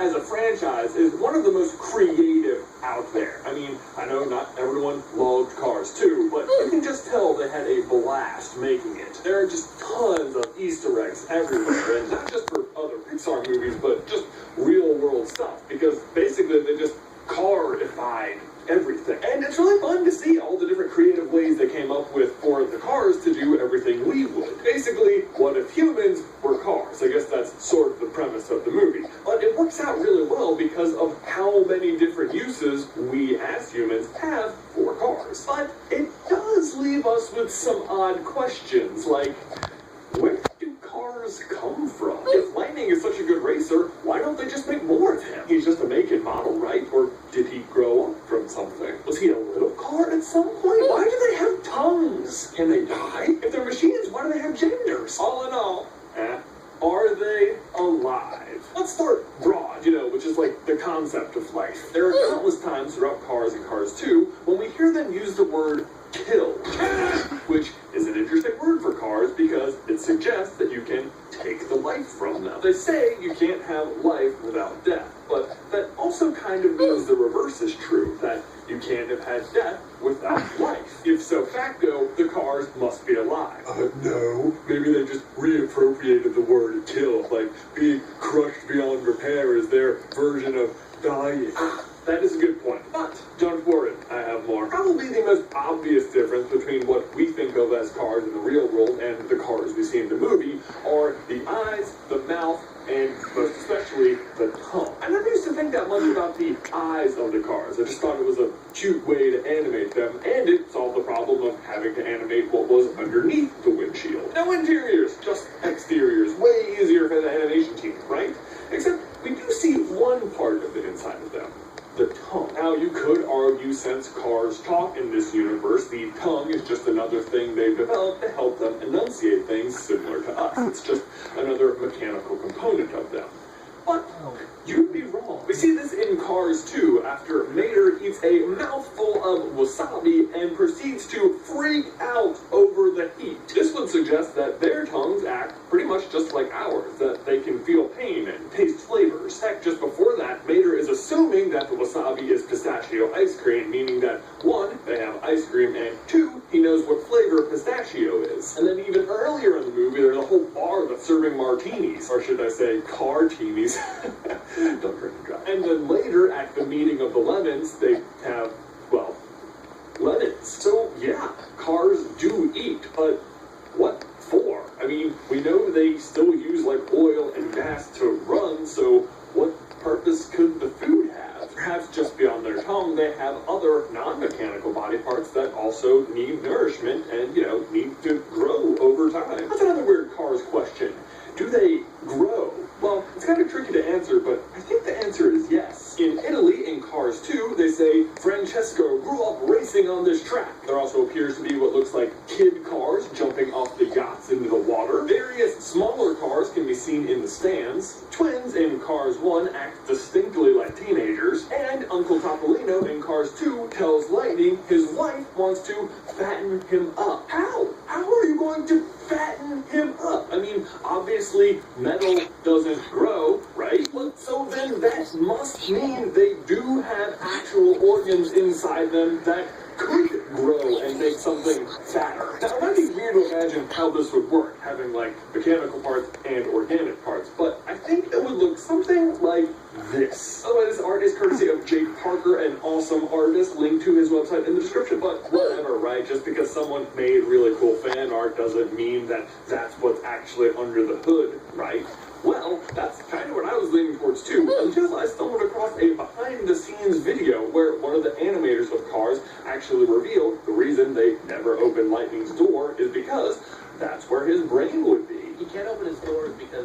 as a franchise is one of the most creative out there. I mean, I know not everyone loved Cars 2, but you can just tell they had a blast making it. There are just tons of Easter eggs everywhere, and not just for other Pixar movies, but just real-world stuff, because basically they just carified everything. And it's really fun to see all the different creative ways they came up with for the cars to do everything we would. Basically, what if humans were cars? I guess that's sort of the premise of the movie. But it works out really well because of how many different uses we as humans have for cars. But it does leave us with some odd questions, like, where do cars come from? If Lightning is such a good racer, why don't they just make more of him? He's just a make and model, right? Or did he grow up from something? Was he a little car at some point? Why do they have tongues? Can they die? If they're machines, why do they have genders? All in all, are they alive? Let's start broad, which is like the concept of life. There are countless times throughout Cars and Cars 2 when we hear them use the word kill, which is an interesting word for cars because it suggests that you can take the life from them. They say you can't have life without death, but that also kind of means the reverse is true, that you can't have had death without life. If so facto, the cars must be alive. No, maybe they just reappropriated the word kill, like being crushed beyond repair is their version of dying. That is a good point, but don't worry, I have more. Probably the most obvious difference between what we think of as cars in the real world and the cars we see in the movie are the eyes, the mouth, and most especially the tongue. I never used to think that much about the eyes of the cars. I just thought it was a cute way to animate them, and it solved the problem of having to animate what was underneath the windshield. No interiors, just exteriors. Way easier for the animation team, right? Except we do see one part of the inside of them. The tongue. Now, you could argue since cars talk in this universe, the tongue is just another thing they've developed to help them enunciate things similar to us. It's just another mechanical component of them. But you'd be wrong. We see this in Cars 2 after Mater eats a mouthful of wasabi and proceeds to freak out over the heat. This would suggest that their tongues act pretty much just like ours, that they can feel pain and taste flavors. Heck, just before that, Mater is assuming that the wasabi is pistachio ice cream, meaning that 1, they have ice cream, and 2, he knows what flavor pistachio is. And then even earlier in the movie, there's a whole bar that's serving martinis, or should I say, car-tinis. Don't drink and drive. And then later, at the meeting of the lemons, they have, well, lemons. So, yeah, cars do eat, but what for? I mean, we know they still use, like, oil and gas to run, so what purpose could the food have? Perhaps just beyond their tongue, they have other non-mechanical body parts that also need nourishment and, need to grow over time. That's another weird Cars question. Do they grow? Well, it's kind of tricky to answer, but I think the answer is yes. In Italy, in Cars 2, they say Francesco grew up racing on this track. There also appears to be what looks like kid cars jumping off the yachts into the water. Various smaller cars can be seen in the stands. Twins in Cars 1 act distinctly like teenagers. And Uncle Topolino in Cars 2 tells Lightning his wife wants to fatten him up. How? How are you going to fatten him up? I mean, obviously, metal doesn't grow, right? Well, so then that must mean they do have actual organs inside them that could grow and make something fatter. Now, it might be weird to imagine how this would work, having, like, mechanical parts and organic parts, but I think it would look something like this. By the way, this art is courtesy of Jake Parker, an awesome artist. Link to his website in the description, but whatever, right? Just because someone made really cool fan art doesn't mean that that's what's actually under the hood, right? Well, that's kind of what I was leaning towards too, until I stumbled across a behind-the-scenes video where one of the animators of Cars actually revealed the reason they never opened Lightning's door is because that's where his brain would be. He can't open his doors because